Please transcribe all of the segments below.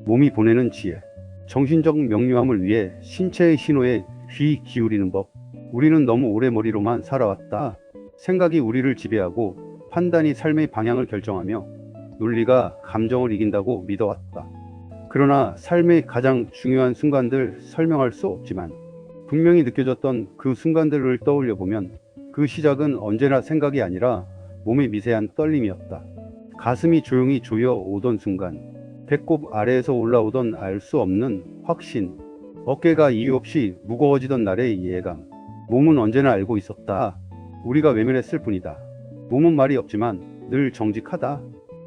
몸이 보내는 지혜, 정신적 명료함을 위해 신체의 신호에 귀 기울이는 법. 우리는 너무 오래 머리로만 살아왔다. 생각이 우리를 지배하고 판단이 삶의 방향을 결정하며 논리가 감정을 이긴다고 믿어왔다. 그러나 삶의 가장 중요한 순간들 설명할 수 없지만 분명히 느껴졌던 그 순간들을 떠올려 보면 그 시작은 언제나 생각이 아니라 몸의 미세한 떨림이었다. 가슴이 조용히 조여 오던 순간, 배꼽 아래에서 올라오던 알 수 없는 확신, 어깨가 이유 없이 무거워지던 날의 예감. 몸은 언제나 알고 있었다. 우리가 외면했을 뿐이다. 몸은 말이 없지만 늘 정직하다.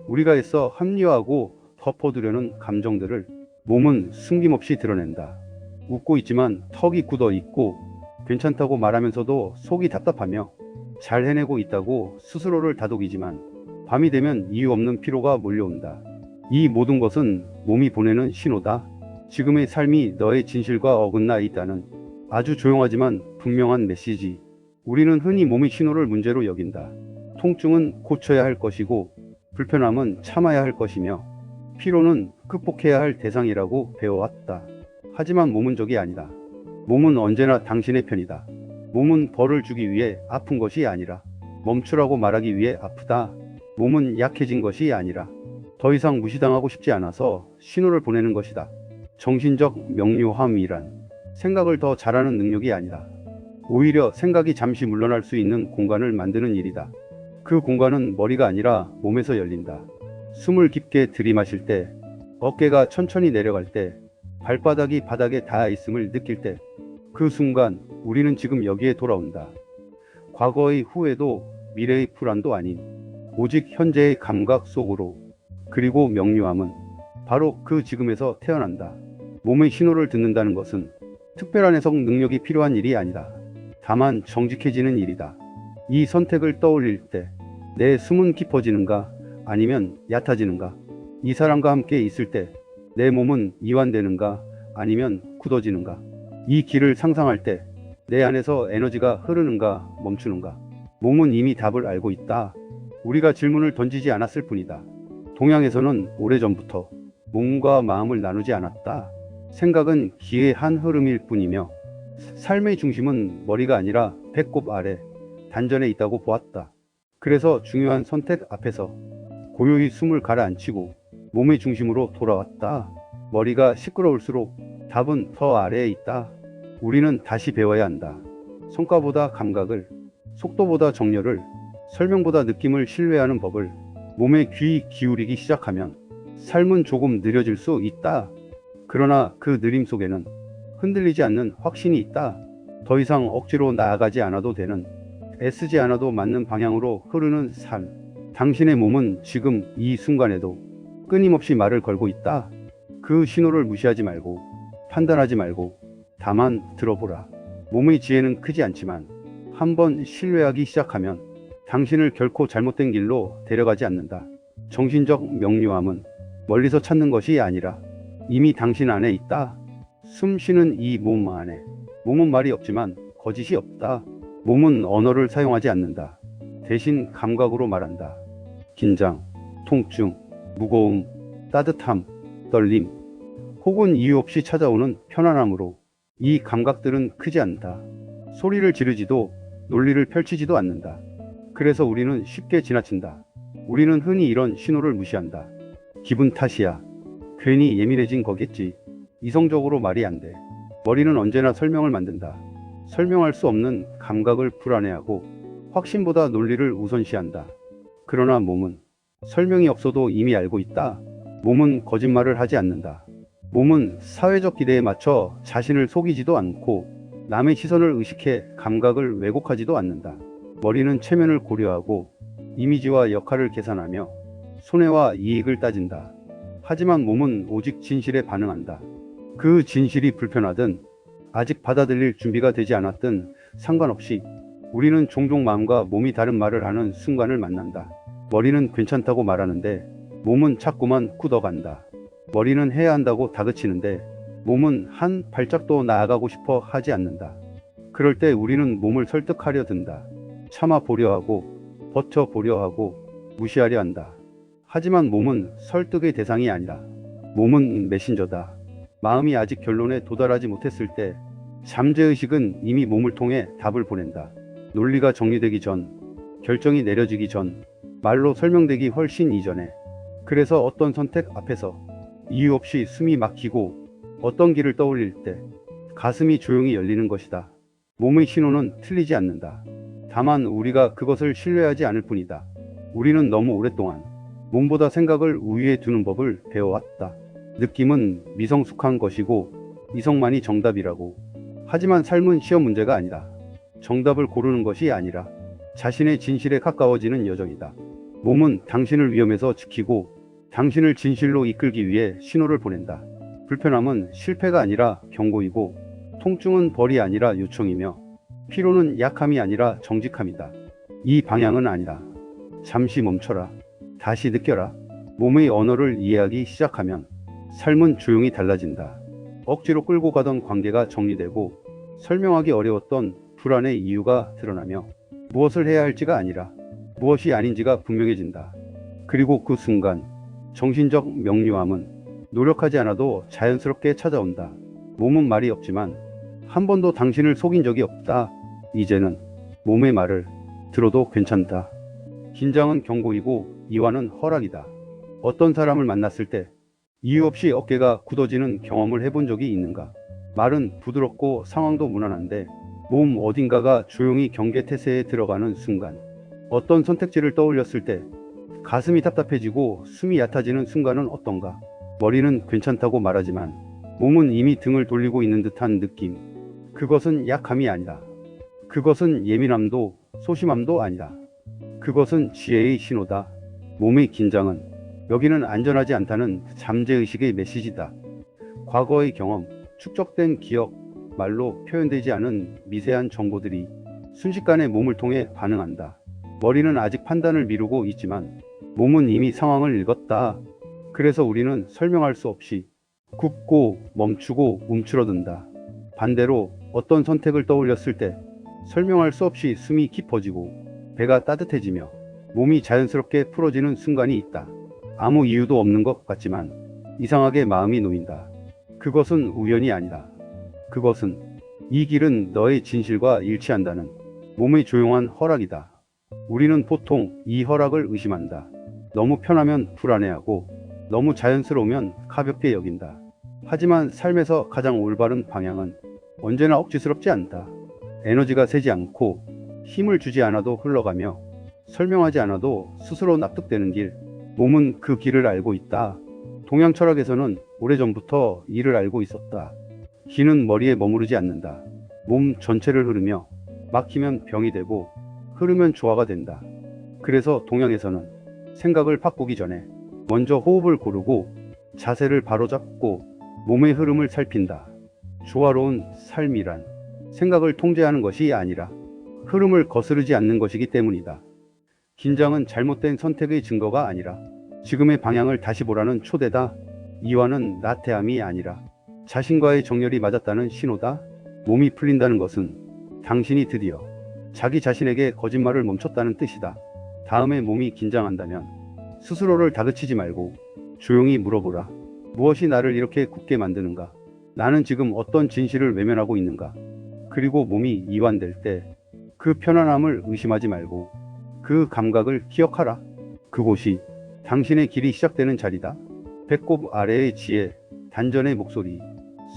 우리가 애써 합리화하고 덮어두려는 감정들을 몸은 숨김없이 드러낸다. 웃고 있지만 턱이 굳어 있고 괜찮다고 말하면서도 속이 답답하며 잘 해내고 있다고 스스로를 다독이지만 밤이 되면 이유 없는 피로가 몰려온다. 이 모든 것은 몸이 보내는 신호다. 지금의 삶이 너의 진실과 어긋나 있다는 아주 조용하지만 분명한 메시지. 우리는 흔히 몸의 신호를 문제로 여긴다. 통증은 고쳐야 할 것이고 불편함은 참아야 할 것이며 피로는 극복해야 할 대상이라고 배워왔다. 하지만 몸은 적이 아니다. 몸은 언제나 당신의 편이다. 몸은 벌을 주기 위해 아픈 것이 아니라 멈추라고 말하기 위해 아프다. 몸은 약해진 것이 아니라 더 이상 무시당하고 싶지 않아서 신호를 보내는 것이다. 정신적 명료함이란 생각을 더 잘하는 능력이 아니다. 오히려 생각이 잠시 물러날 수 있는 공간을 만드는 일이다. 그 공간은 머리가 아니라 몸에서 열린다. 숨을 깊게 들이마실 때, 어깨가 천천히 내려갈 때, 발바닥이 바닥에 닿아 있음을 느낄 때, 그 순간 우리는 지금 여기에 돌아온다. 과거의 후회도 미래의 불안도 아닌 오직 현재의 감각 속으로. 그리고 명료함은 바로 그 지금에서 태어난다. 몸의 신호를 듣는다는 것은 특별한 해석 능력이 필요한 일이 아니다. 다만 정직해지는 일이다. 이 선택을 떠올릴 때 내 숨은 깊어지는가 아니면 얕아지는가? 이 사람과 함께 있을 때 내 몸은 이완되는가 아니면 굳어지는가? 이 길을 상상할 때 내 안에서 에너지가 흐르는가 멈추는가? 몸은 이미 답을 알고 있다. 우리가 질문을 던지지 않았을 뿐이다. 동양에서는 오래전부터 몸과 마음을 나누지 않았다. 생각은 기의 한 흐름일 뿐이며 삶의 중심은 머리가 아니라 배꼽 아래 단전에 있다고 보았다. 그래서 중요한 선택 앞에서 고요히 숨을 가라앉히고 몸의 중심으로 돌아왔다. 머리가 시끄러울수록 답은 더 아래에 있다. 우리는 다시 배워야 한다. 성과보다 감각을, 속도보다 정렬을, 설명보다 느낌을 신뢰하는 법을. 몸에 귀 기울이기 시작하면 삶은 조금 느려질 수 있다. 그러나 그 느림 속에는 흔들리지 않는 확신이 있다. 더 이상 억지로 나아가지 않아도 되는, 애쓰지 않아도 맞는 방향으로 흐르는 삶. 당신의 몸은 지금 이 순간에도 끊임없이 말을 걸고 있다. 그 신호를 무시하지 말고 판단하지 말고 다만 들어보라. 몸의 지혜는 크지 않지만 한번 신뢰하기 시작하면 당신을 결코 잘못된 길로 데려가지 않는다. 정신적 명료함은 멀리서 찾는 것이 아니라 이미 당신 안에 있다. 숨 쉬는 이 몸 안에. 몸은 말이 없지만 거짓이 없다. 몸은 언어를 사용하지 않는다. 대신 감각으로 말한다. 긴장, 통증, 무거움, 따뜻함, 떨림, 혹은 이유 없이 찾아오는 편안함으로. 이 감각들은 크지 않다. 소리를 지르지도 논리를 펼치지도 않는다. 그래서 우리는 쉽게 지나친다. 우리는 흔히 이런 신호를 무시한다. 기분 탓이야. 괜히 예민해진 거겠지. 이성적으로 말이 안 돼. 머리는 언제나 설명을 만든다. 설명할 수 없는 감각을 불안해하고 확신보다 논리를 우선시한다. 그러나 몸은 설명이 없어도 이미 알고 있다. 몸은 거짓말을 하지 않는다. 몸은 사회적 기대에 맞춰 자신을 속이지도 않고 남의 시선을 의식해 감각을 왜곡하지도 않는다. 머리는 체면을 고려하고 이미지와 역할을 계산하며 손해와 이익을 따진다. 하지만 몸은 오직 진실에 반응한다. 그 진실이 불편하든 아직 받아들일 준비가 되지 않았든 상관없이 우리는 종종 마음과 몸이 다른 말을 하는 순간을 만난다. 머리는 괜찮다고 말하는데 몸은 자꾸만 굳어간다. 머리는 해야 한다고 다그치는데 몸은 한 발짝도 나아가고 싶어 하지 않는다. 그럴 때 우리는 몸을 설득하려 든다. 참아보려 하고 버텨보려 하고 무시하려 한다. 하지만 몸은 설득의 대상이 아니라 몸은 메신저다. 마음이 아직 결론에 도달하지 못했을 때 잠재의식은 이미 몸을 통해 답을 보낸다. 논리가 정리되기 전, 결정이 내려지기 전, 말로 설명되기 훨씬 이전에. 그래서 어떤 선택 앞에서 이유 없이 숨이 막히고 어떤 길을 떠올릴 때 가슴이 조용히 열리는 것이다. 몸의 신호는 틀리지 않는다. 다만 우리가 그것을 신뢰하지 않을 뿐이다. 우리는 너무 오랫동안 몸보다 생각을 우위에 두는 법을 배워왔다. 느낌은 미성숙한 것이고 이성만이 정답이라고. 하지만 삶은 시험 문제가 아니다. 정답을 고르는 것이 아니라 자신의 진실에 가까워지는 여정이다. 몸은 당신을 위험에서 지키고 당신을 진실로 이끌기 위해 신호를 보낸다. 불편함은 실패가 아니라 경고이고 통증은 벌이 아니라 요청이며 피로는 약함이 아니라 정직함이다. 이 방향은 아니다. 잠시 멈춰라. 다시 느껴라. 몸의 언어를 이해하기 시작하면 삶은 조용히 달라진다. 억지로 끌고 가던 관계가 정리되고 설명하기 어려웠던 불안의 이유가 드러나며 무엇을 해야 할지가 아니라 무엇이 아닌지가 분명해진다. 그리고 그 순간 정신적 명료함은 노력하지 않아도 자연스럽게 찾아온다. 몸은 말이 없지만 한 번도 당신을 속인 적이 없다. 이제는 몸의 말을 들어도 괜찮다. 긴장은 경고이고 이완은 허락이다. 어떤 사람을 만났을 때 이유 없이 어깨가 굳어지는 경험을 해본 적이 있는가? 말은 부드럽고 상황도 무난한데 몸 어딘가가 조용히 경계태세에 들어가는 순간, 어떤 선택지를 떠올렸을 때 가슴이 답답해지고 숨이 얕아지는 순간은 어떤가? 머리는 괜찮다고 말하지만 몸은 이미 등을 돌리고 있는 듯한 느낌. 그것은 약함이 아니다. 그것은 예민함도 소심함도 아니다. 그것은 지혜의 신호다. 몸의 긴장은 여기는 안전하지 않다는 잠재의식의 메시지다. 과거의 경험, 축적된 기억, 말로 표현되지 않은 미세한 정보들이 순식간에 몸을 통해 반응한다. 머리는 아직 판단을 미루고 있지만 몸은 이미 상황을 읽었다. 그래서 우리는 설명할 수 없이 굽고 멈추고 움츠러든다. 반대로 어떤 선택을 떠올렸을 때 설명할 수 없이 숨이 깊어지고 배가 따뜻해지며 몸이 자연스럽게 풀어지는 순간이 있다. 아무 이유도 없는 것 같지만 이상하게 마음이 놓인다. 그것은 우연이 아니다. 그것은 이 길은 너의 진실과 일치한다는 몸의 조용한 허락이다. 우리는 보통 이 허락을 의심한다. 너무 편하면 불안해하고 너무 자연스러우면 가볍게 여긴다. 하지만 삶에서 가장 올바른 방향은 언제나 억지스럽지 않다. 에너지가 새지 않고 힘을 주지 않아도 흘러가며 설명하지 않아도 스스로 납득되는 길. 몸은 그 길을 알고 있다. 동양 철학에서는 오래전부터 이를 알고 있었다. 기는 머리에 머무르지 않는다. 몸 전체를 흐르며 막히면 병이 되고 흐르면 조화가 된다. 그래서 동양에서는 생각을 바꾸기 전에 먼저 호흡을 고르고 자세를 바로잡고 몸의 흐름을 살핀다. 조화로운 삶이란 생각을 통제하는 것이 아니라 흐름을 거스르지 않는 것이기 때문이다. 긴장은 잘못된 선택의 증거가 아니라 지금의 방향을 다시 보라는 초대다. 이완은 나태함이 아니라 자신과의 정렬이 맞았다는 신호다. 몸이 풀린다는 것은 당신이 드디어 자기 자신에게 거짓말을 멈췄다는 뜻이다. 다음에 몸이 긴장한다면 스스로를 다그치지 말고 조용히 물어보라. 무엇이 나를 이렇게 굳게 만드는가? 나는 지금 어떤 진실을 외면하고 있는가? 그리고 몸이 이완될 때 그 편안함을 의심하지 말고 그 감각을 기억하라. 그곳이 당신의 길이 시작되는 자리다. 배꼽 아래의 지혜, 단전의 목소리.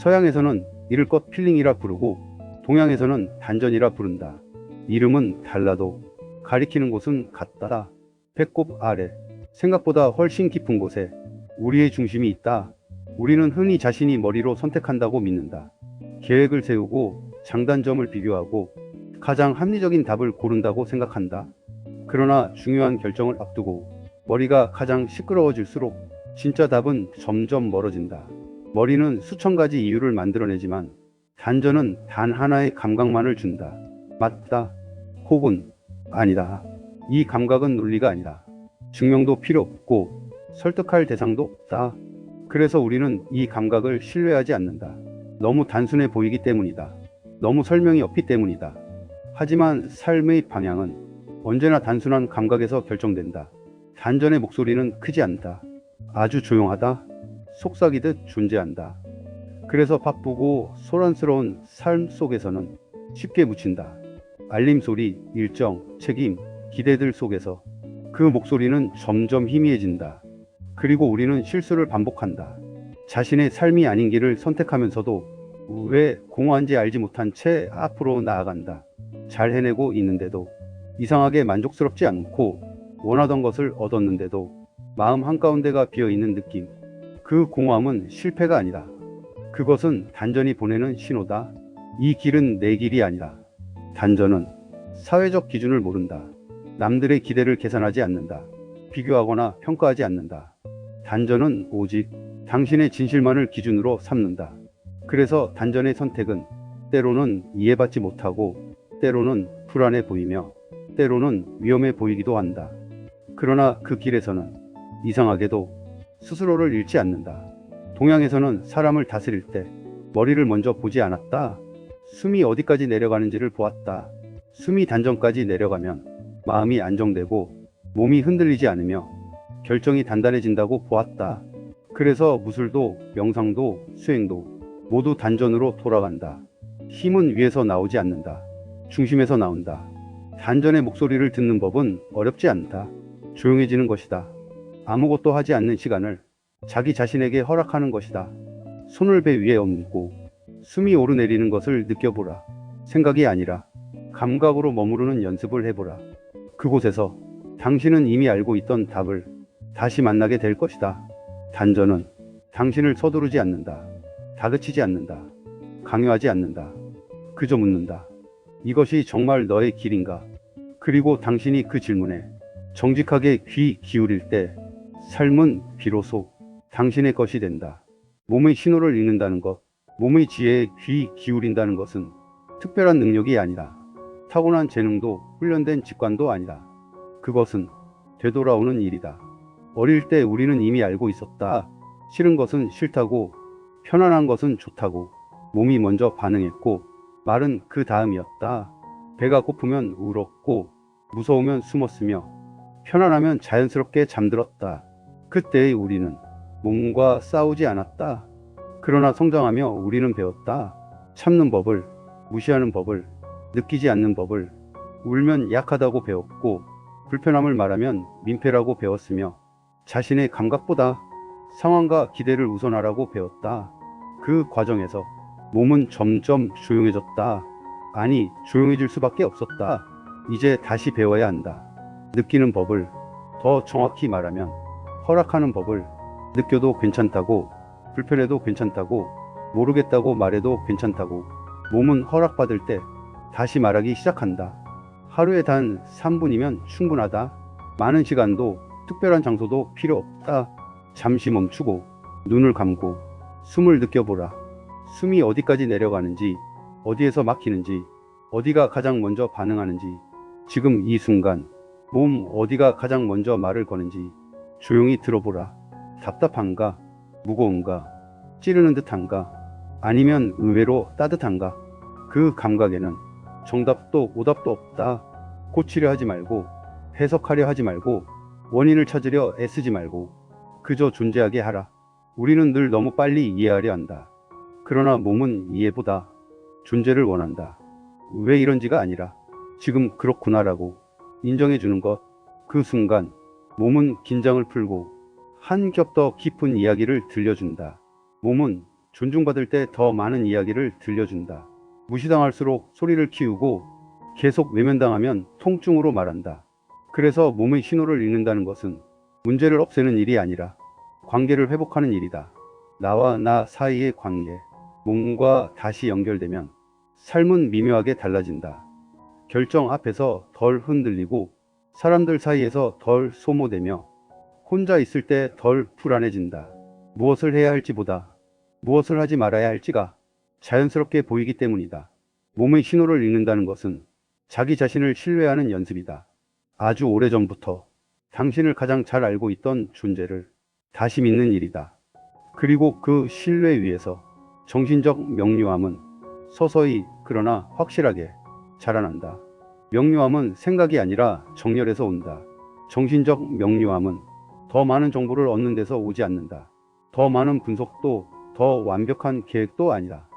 서양에서는 이를 것 필링이라 부르고 동양에서는 단전이라 부른다. 이름은 달라도 가리키는 곳은 같다. 배꼽 아래, 생각보다 훨씬 깊은 곳에 우리의 중심이 있다. 우리는 흔히 자신이 머리로 선택한다고 믿는다. 계획을 세우고 장단점을 비교하고 가장 합리적인 답을 고른다고 생각한다. 그러나 중요한 결정을 앞두고 머리가 가장 시끄러워질수록 진짜 답은 점점 멀어진다. 머리는 수천 가지 이유를 만들어내지만 단전은 단 하나의 감각만을 준다. 맞다. 혹은 아니다. 이 감각은 논리가 아니다. 증명도 필요 없고 설득할 대상도 없다. 그래서 우리는 이 감각을 신뢰하지 않는다. 너무 단순해 보이기 때문이다. 너무 설명이 없기 때문이다. 하지만 삶의 방향은 언제나 단순한 감각에서 결정된다. 단전의 목소리는 크지 않다. 아주 조용하다. 속삭이듯 존재한다. 그래서 바쁘고 소란스러운 삶 속에서는 쉽게 묻힌다. 알림 소리, 일정, 책임, 기대들 속에서 그 목소리는 점점 희미해진다. 그리고 우리는 실수를 반복한다. 자신의 삶이 아닌 길을 선택하면서도 왜 공허한지 알지 못한 채 앞으로 나아간다. 잘 해내고 있는데도 이상하게 만족스럽지 않고 원하던 것을 얻었는데도 마음 한가운데가 비어있는 느낌. 그 공허함은 실패가 아니다. 그것은 단전이 보내는 신호다. 이 길은 내 길이 아니라. 단전은 사회적 기준을 모른다. 남들의 기대를 계산하지 않는다. 비교하거나 평가하지 않는다. 단전은 오직 당신의 진실만을 기준으로 삼는다. 그래서 단전의 선택은 때로는 이해받지 못하고 때로는 불안해 보이며 때로는 위험해 보이기도 한다. 그러나 그 길에서는 이상하게도 스스로를 잃지 않는다. 동양에서는 사람을 다스릴 때 머리를 먼저 보지 않았다. 숨이 어디까지 내려가는지를 보았다. 숨이 단전까지 내려가면 마음이 안정되고 몸이 흔들리지 않으며 결정이 단단해진다고 보았다. 그래서 무술도 명상도 수행도 모두 단전으로 돌아간다. 힘은 위에서 나오지 않는다. 중심에서 나온다. 단전의 목소리를 듣는 법은 어렵지 않다. 조용해지는 것이다. 아무것도 하지 않는 시간을 자기 자신에게 허락하는 것이다. 손을 배 위에 얹고 숨이 오르내리는 것을 느껴보라. 생각이 아니라 감각으로 머무르는 연습을 해보라. 그곳에서 당신은 이미 알고 있던 답을 다시 만나게 될 것이다. 단전은 당신을 서두르지 않는다. 다그치지 않는다. 강요하지 않는다. 그저 묻는다. 이것이 정말 너의 길인가? 그리고 당신이 그 질문에 정직하게 귀 기울일 때 삶은 비로소 당신의 것이 된다. 몸의 신호를 읽는다는 것, 몸의 지혜에 귀 기울인다는 것은 특별한 능력이 아니라 타고난 재능도 훈련된 직관도 아니라 그것은 되돌아오는 일이다. 어릴 때 우리는 이미 알고 있었다. 싫은 것은 싫다고, 편안한 것은 좋다고. 몸이 먼저 반응했고 말은 그 다음이었다. 배가 고프면 울었고 무서우면 숨었으며 편안하면 자연스럽게 잠들었다. 그때의 우리는 몸과 싸우지 않았다. 그러나 성장하며 우리는 배웠다. 참는 법을, 무시하는 법을, 느끼지 않는 법을. 울면 약하다고 배웠고 불편함을 말하면 민폐라고 배웠으며 자신의 감각보다 상황과 기대를 우선하라고 배웠다. 그 과정에서 몸은 점점 조용해졌다. 아니, 조용해질 수밖에 없었다. 이제 다시 배워야 한다. 느끼는 법을, 더 정확히 말하면 허락하는 법을. 느껴도 괜찮다고, 불편해도 괜찮다고, 모르겠다고 말해도 괜찮다고. 몸은 허락받을 때 다시 말하기 시작한다. 하루에 단 3분이면 충분하다. 많은 시간도 특별한 장소도 필요 없다. 잠시 멈추고 눈을 감고 숨을 느껴보라. 숨이 어디까지 내려가는지, 어디에서 막히는지, 어디가 가장 먼저 반응하는지, 지금 이 순간 몸 어디가 가장 먼저 말을 거는지 조용히 들어보라. 답답한가? 무거운가? 찌르는 듯한가? 아니면 의외로 따뜻한가? 그 감각에는 정답도 오답도 없다. 고치려 하지 말고, 해석하려 하지 말고, 원인을 찾으려 애쓰지 말고 그저 존재하게 하라. 우리는 늘 너무 빨리 이해하려 한다. 그러나 몸은 이해보다 존재를 원한다. 왜 이런지가 아니라 지금 그렇구나라고 인정해 주는 것. 그 순간 몸은 긴장을 풀고 한 겹 더 깊은 이야기를 들려준다. 몸은 존중받을 때 더 많은 이야기를 들려준다. 무시당할수록 소리를 키우고 계속 외면당하면 통증으로 말한다. 그래서 몸의 신호를 읽는다는 것은 문제를 없애는 일이 아니라 관계를 회복하는 일이다. 나와 나 사이의 관계, 몸과 다시 연결되면 삶은 미묘하게 달라진다. 결정 앞에서 덜 흔들리고 사람들 사이에서 덜 소모되며 혼자 있을 때 덜 불안해진다. 무엇을 해야 할지보다 무엇을 하지 말아야 할지가 자연스럽게 보이기 때문이다. 몸의 신호를 읽는다는 것은 자기 자신을 신뢰하는 연습이다. 아주 오래전부터 당신을 가장 잘 알고 있던 존재를 다시 믿는 일이다. 그리고 그 신뢰 위에서 정신적 명료함은 서서히 그러나 확실하게 자라난다. 명료함은 생각이 아니라 정열에서 온다. 정신적 명료함은 더 많은 정보를 얻는 데서 오지 않는다. 더 많은 분석도 더 완벽한 계획도 아니다.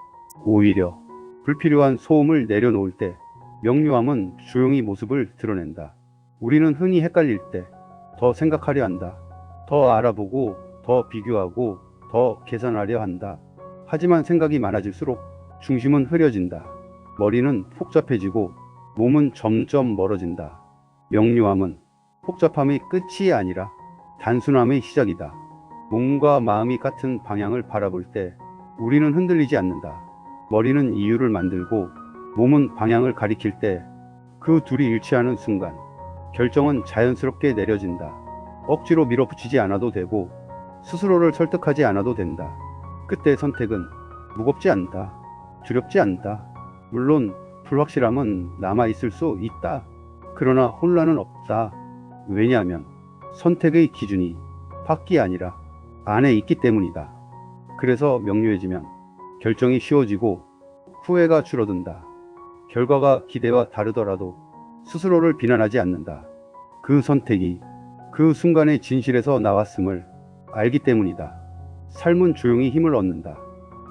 오히려 불필요한 소음을 내려놓을 때 명료함은 조용히 모습을 드러낸다. 우리는 흔히 헷갈릴 때 더 생각하려 한다. 더 알아보고 더 비교하고 더 계산하려 한다. 하지만 생각이 많아질수록 중심은 흐려진다. 머리는 복잡해지고 몸은 점점 멀어진다. 명료함은 복잡함의 끝이 아니라 단순함의 시작이다. 몸과 마음이 같은 방향을 바라볼 때 우리는 흔들리지 않는다. 머리는 이유를 만들고 몸은 방향을 가리킬 때 그 둘이 일치하는 순간 결정은 자연스럽게 내려진다. 억지로 밀어붙이지 않아도 되고 스스로를 설득하지 않아도 된다. 그때 선택은 무겁지 않다. 두렵지 않다. 물론 불확실함은 남아있을 수 있다. 그러나 혼란은 없다. 왜냐하면 선택의 기준이 밖이 아니라 안에 있기 때문이다. 그래서 명료해지면 결정이 쉬워지고 후회가 줄어든다. 결과가 기대와 다르더라도 스스로를 비난하지 않는다. 그 선택이 그 순간의 진실에서 나왔음을 알기 때문이다. 삶은 조용히 힘을 얻는다.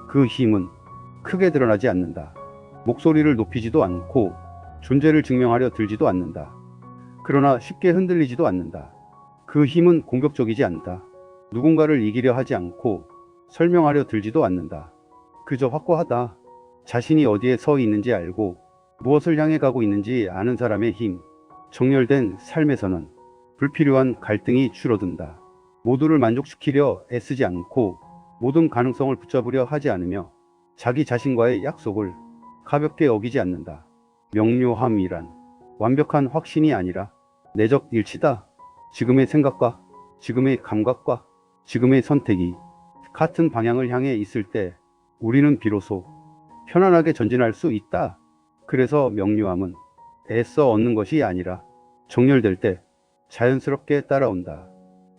그 힘은 크게 드러나지 않는다. 목소리를 높이지도 않고 존재를 증명하려 들지도 않는다. 그러나 쉽게 흔들리지도 않는다. 그 힘은 공격적이지 않다. 누군가를 이기려 하지 않고 설명하려 들지도 않는다. 그저 확고하다. 자신이 어디에 서 있는지 알고 무엇을 향해 가고 있는지 아는 사람의 힘. 정렬된 삶에서는 불필요한 갈등이 줄어든다. 모두를 만족시키려 애쓰지 않고 모든 가능성을 붙잡으려 하지 않으며 자기 자신과의 약속을 가볍게 어기지 않는다. 명료함이란 완벽한 확신이 아니라 내적 일치다. 지금의 생각과 지금의 감각과 지금의 선택이 같은 방향을 향해 있을 때 우리는 비로소 편안하게 전진할 수 있다. 그래서 명료함은 애써 얻는 것이 아니라 정렬될 때 자연스럽게 따라온다.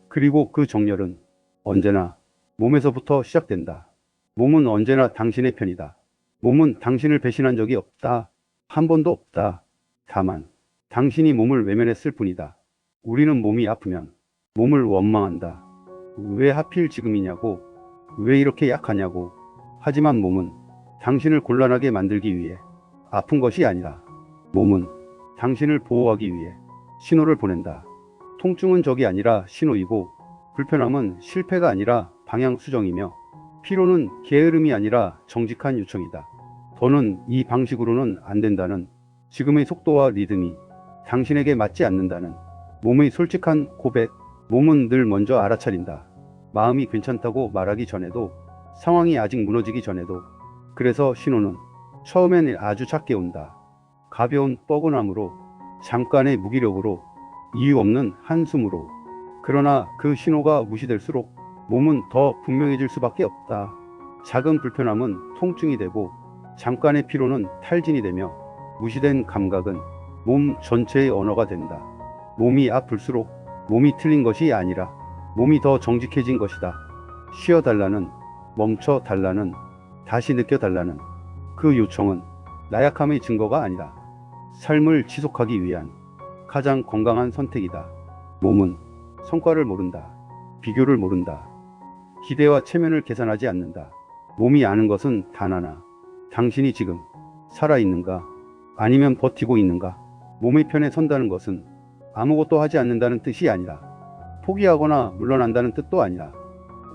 그리고 그 정렬은 언제나 몸에서부터 시작된다. 몸은 언제나 당신의 편이다. 몸은 당신을 배신한 적이 없다. 한 번도 없다. 다만 당신이 몸을 외면했을 뿐이다. 우리는 몸이 아프면 몸을 원망한다. 왜 하필 지금이냐고, 왜 이렇게 약하냐고. 하지만 몸은 당신을 곤란하게 만들기 위해 아픈 것이 아니라 몸은 당신을 보호하기 위해 신호를 보낸다. 통증은 적이 아니라 신호이고 불편함은 실패가 아니라 방향 수정이며 피로는 게으름이 아니라 정직한 요청이다. 더는 이 방식으로는 안 된다는 지금의 속도와 리듬이 당신에게 맞지 않는다는 몸의 솔직한 고백. 몸은 늘 먼저 알아차린다. 마음이 괜찮다고 말하기 전에도, 상황이 아직 무너지기 전에도. 그래서 신호는 처음엔 아주 작게 온다. 가벼운 뻐근함으로, 잠깐의 무기력으로, 이유 없는 한숨으로. 그러나 그 신호가 무시될수록 몸은 더 분명해질 수밖에 없다. 작은 불편함은 통증이 되고 잠깐의 피로는 탈진이 되며 무시된 감각은 몸 전체의 언어가 된다. 몸이 아플수록 몸이 틀린 것이 아니라 몸이 더 정직해진 것이다. 쉬어달라는, 멈춰달라는, 다시 느껴달라는 그 요청은 나약함의 증거가 아니라 삶을 지속하기 위한 가장 건강한 선택이다. 몸은 성과를 모른다. 비교를 모른다. 기대와 체면을 계산하지 않는다. 몸이 아는 것은 단 하나. 당신이 지금 살아있는가? 아니면 버티고 있는가? 몸의 편에 선다는 것은 아무것도 하지 않는다는 뜻이 아니라 포기하거나 물러난다는 뜻도 아니라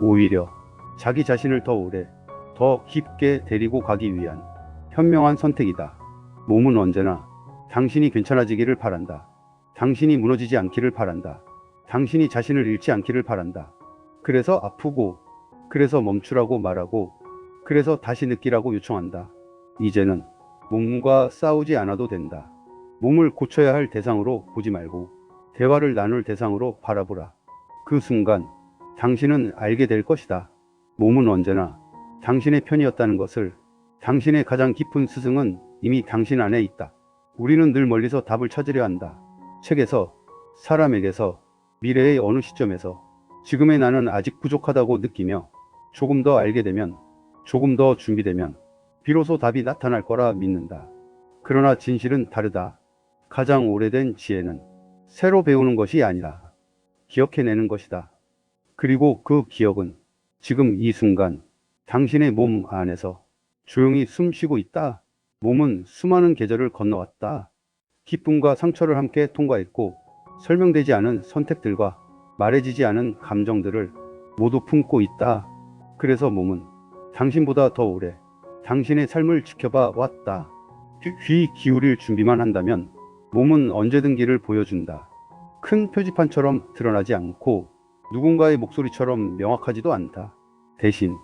오히려 자기 자신을 더 오래, 더 깊게 데리고 가기 위한 현명한 선택이다. 몸은 언제나 당신이 괜찮아지기를 바란다. 당신이 무너지지 않기를 바란다. 당신이 자신을 잃지 않기를 바란다. 그래서 아프고, 그래서 멈추라고 말하고, 그래서 다시 느끼라고 요청한다. 이제는 몸과 싸우지 않아도 된다. 몸을 고쳐야 할 대상으로 보지 말고 대화를 나눌 대상으로 바라보라. 그 순간 당신은 알게 될 것이다. 몸은 언제나 당신의 편이었다는 것을. 당신의 가장 깊은 스승은 이미 당신 안에 있다. 우리는 늘 멀리서 답을 찾으려 한다. 책에서, 사람에게서, 미래의 어느 시점에서. 지금의 나는 아직 부족하다고 느끼며 조금 더 알게 되면, 조금 더 준비되면 비로소 답이 나타날 거라 믿는다. 그러나 진실은 다르다. 가장 오래된 지혜는 새로 배우는 것이 아니라 기억해내는 것이다. 그리고 그 기억은 지금 이 순간 당신의 몸 안에서 조용히 숨 쉬고 있다. 몸은 수많은 계절을 건너왔다. 기쁨과 상처를 함께 통과했고 설명되지 않은 선택들과 말해지지 않은 감정들을 모두 품고 있다. 그래서 몸은 당신보다 더 오래 당신의 삶을 지켜봐 왔다. 귀 기울일 준비만 한다면 몸은 언제든 길을 보여준다. 큰 표지판처럼 드러나지 않고 누군가의 목소리처럼 명확하지도 않다. 대신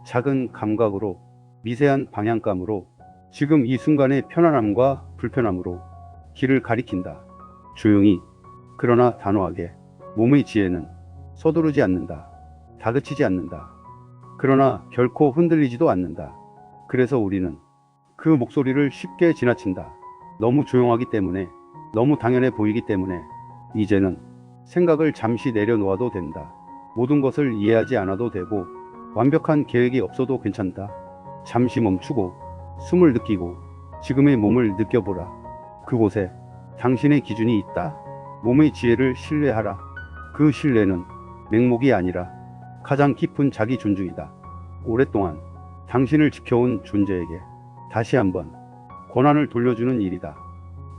작은 감각으로, 미세한 방향감으로, 지금 이 순간의 편안함과 불편함으로 길을 가리킨다. 조용히, 그러나 단호하게. 몸의 지혜는 서두르지 않는다. 다그치지 않는다. 그러나 결코 흔들리지도 않는다. 그래서 우리는 그 목소리를 쉽게 지나친다. 너무 조용하기 때문에, 너무 당연해 보이기 때문에. 이제는 생각을 잠시 내려놓아도 된다. 모든 것을 이해하지 않아도 되고 완벽한 계획이 없어도 괜찮다. 잠시 멈추고 숨을 느끼고 지금의 몸을 느껴보라. 그곳에 당신의 기준이 있다. 몸의 지혜를 신뢰하라. 그 신뢰는 맹목이 아니라 가장 깊은 자기 존중이다. 오랫동안 당신을 지켜온 존재에게 다시 한번 권한을 돌려주는 일이다.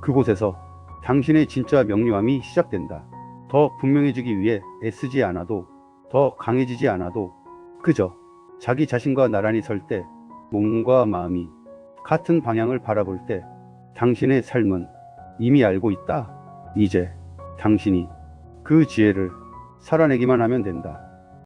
그곳에서 당신의 진짜 명료함이 시작된다. 더 분명해지기 위해 애쓰지 않아도, 더 강해지지 않아도, 그저 자기 자신과 나란히 설 때, 몸과 마음이 같은 방향을 바라볼 때 당신의 삶은 이미 알고 있다. 이제 당신이 그 지혜를 살아내기만 하면 된다.